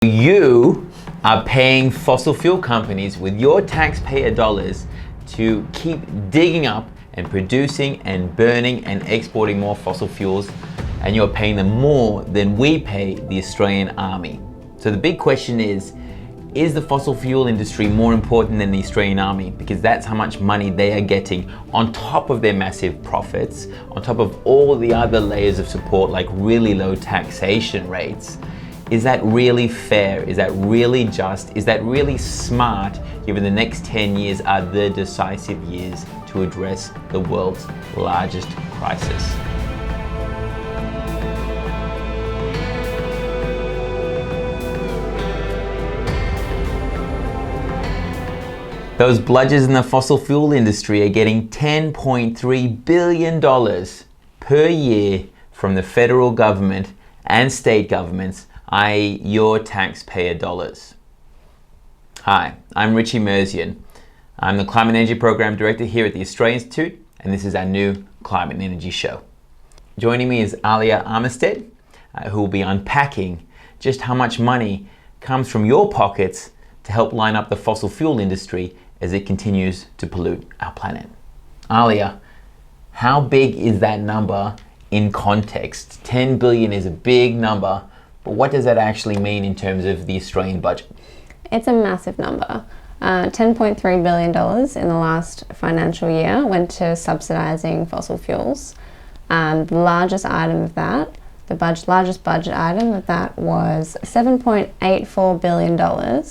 You are paying fossil fuel companies with your taxpayer dollars to keep digging up and producing and burning and exporting more fossil fuels, and you're paying them more than we pay the Australian Army. So the big question is the fossil fuel industry more important than the Australian Army? Because that's how much money they are getting on top of their massive profits, on top of all the other layers of support like really low taxation rates. Is that really fair? Is that really just? Is that really smart, given the next 10 years are the decisive years to address the world's largest crisis? Those bludgers in the fossil fuel industry are getting $10.3 billion per year from the federal government and state governments, i.e. your taxpayer dollars. Hi, I'm Richie Merzian. I'm the Climate Energy Program Director here at the Australian Institute, and this is our new Climate and Energy Show. Joining me is Alia Armistead, who will be unpacking just how much money comes from your pockets to help line up the fossil fuel industry as it continues to pollute our planet. Alia, how big is that number in context? 10 billion is a big number, but what does that actually mean in terms of the Australian budget? It's a massive number. $10.3 billion in the last financial year went to subsidising fossil fuels. The largest item of that, largest budget item of that was $7.84 billion.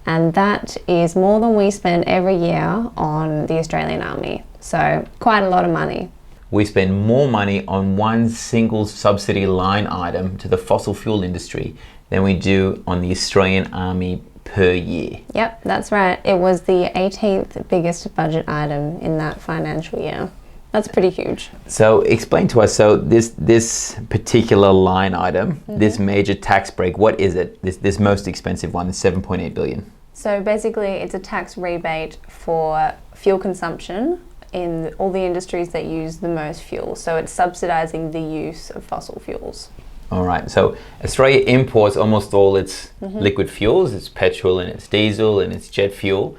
And that is more than we spend every year on the Australian Army. So quite a lot of money. We spend more money on one single subsidy line item to the fossil fuel industry than we do on the Australian Army per year. Yep, that's right. It was the 18th biggest budget item in that financial year. That's pretty huge. So explain to us, so this particular line item, this major tax break, what is it? This most expensive one, the 7.8 billion. So basically it's a tax rebate for fuel consumption in all the industries that use the most fuel. So it's subsidising the use of fossil fuels. All right, so Australia imports almost all its liquid fuels, its petrol and its diesel and its jet fuel.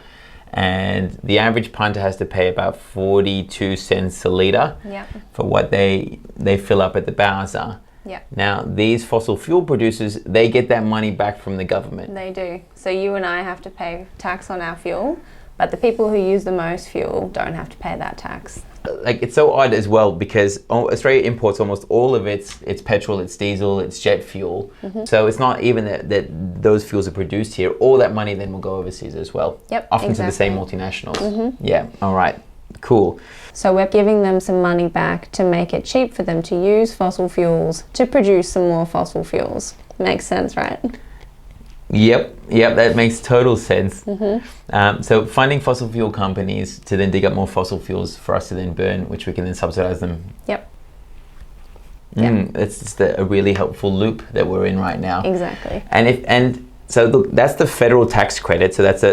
And the average punter has to pay about 42 cents a litre for what they fill up at the bowser. Now, these fossil fuel producers, they get that money back from the government. They do. So you and I have to pay tax on our fuel, but the people who use the most fuel don't have to pay that tax. Like, it's so odd as well because Australia imports almost all of its petrol, its diesel, its jet fuel. So it's not even that those fuels are produced here. All that money then will go overseas as well. Often to the same multinationals. Yeah, all right, cool. So we're giving them some money back to make it cheap for them to use fossil fuels to produce some more fossil fuels. Makes sense, right? Yep, that makes total sense. So funding fossil fuel companies to then dig up more fossil fuels for us to then burn, which we can then subsidise them. It's just a really helpful loop that we're in right now. Exactly. And so look, that's the federal tax credit. So that's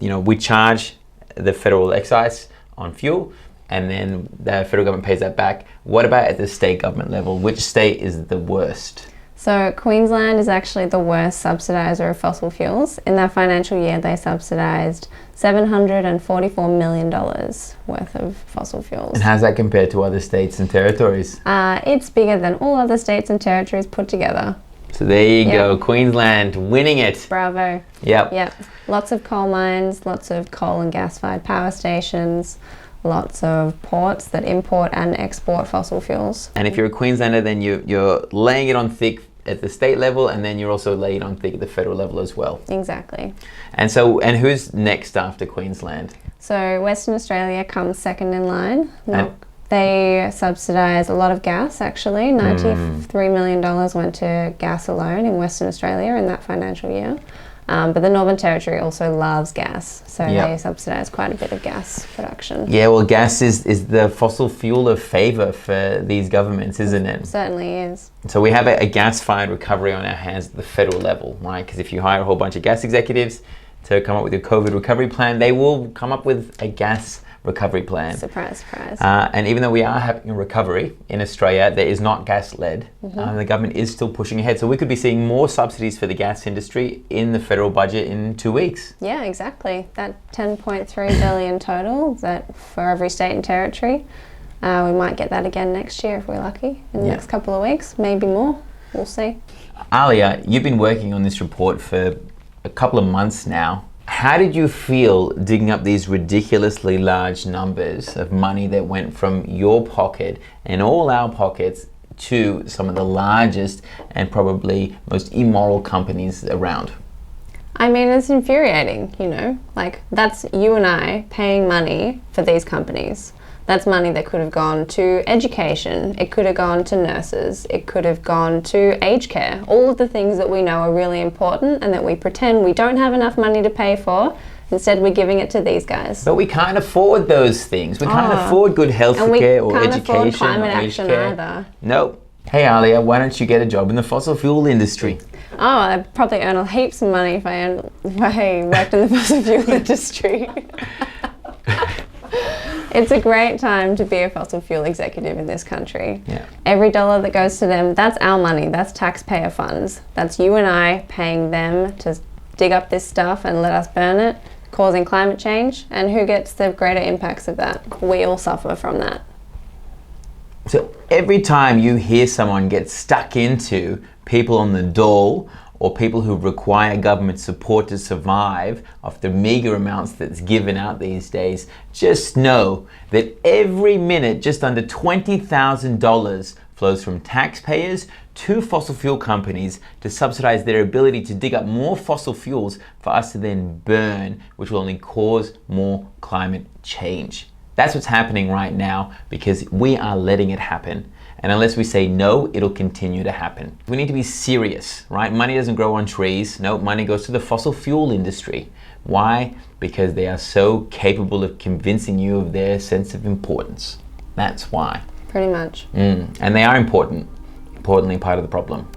we charge the federal excise on fuel, and then the federal government pays that back. What about at the state government level? Which state is the worst? So Queensland is actually the worst subsidiser of fossil fuels. In that financial year, they subsidised $744 million worth of fossil fuels. And how's that compared to other states and territories? It's bigger than all other states and territories put together. So there you go, Queensland winning it. Bravo. Yep. Lots of coal mines, lots of coal and gas-fired power stations, lots of ports that import and export fossil fuels. And if you're a Queenslander, then you're laying it on thick at the state level, and then you're also laying it on thick at the federal level as well. Exactly. And who's next after Queensland? So Western Australia comes second in line. They subsidise a lot of gas, actually. $93 million went to gas alone in Western Australia in that financial year. But the Northern Territory also loves gas, so they subsidise quite a bit of gas production. Yeah, well, gas is the fossil fuel of favour for these governments, isn't it? It certainly is. So we have a gas-fired recovery on our hands at the federal level, right? Because if you hire a whole bunch of gas executives to come up with your COVID recovery plan, they will come up with a gas recovery plan. Surprise, surprise. And even though we are having a recovery in Australia that is not gas-led, the government is still pushing ahead. So we could be seeing more subsidies for the gas industry in the federal budget in 2 weeks. Yeah, exactly. That 10.3 billion total, that for every state and territory. We might get that again next year if we're lucky, in the next couple of weeks, maybe more. We'll see. Alia, you've been working on this report for a couple of months now. How did you feel digging up these ridiculously large numbers of money that went from your pocket and all our pockets to some of the largest and probably most immoral companies around? I mean, it's infuriating, you know, like that's you and I paying money for these companies. That's money that could have gone to education, it could have gone to nurses, it could have gone to aged care. All of the things that we know are really important and that we pretend we don't have enough money to pay for. Instead, we're giving it to these guys. But we can't afford those things. We can't afford good health care or education. And we can't afford climate action either. Nope. Hey Alia, why don't you get a job in the fossil fuel industry? Oh, I'd probably earn heaps of money if I worked in the fossil fuel industry. It's a great time to be a fossil fuel executive in this country. Yeah. Every dollar that goes to them, that's our money, that's taxpayer funds. That's you and I paying them to dig up this stuff and let us burn it, causing climate change. And who gets the greater impacts of that? We all suffer from that. So every time you hear someone get stuck into people on the dole or people who require government support to survive of the meager amounts that's given out these days, just know that every minute just under $20,000 flows from taxpayers to fossil fuel companies to subsidize their ability to dig up more fossil fuels for us to then burn, which will only cause more climate change. That's what's happening right now because we are letting it happen. And unless we say no, it'll continue to happen. We need to be serious, right? Money doesn't grow on trees. No, money goes to the fossil fuel industry. Why? Because they are so capable of convincing you of their sense of importance. That's why. Pretty much. And they are importantly part of the problem.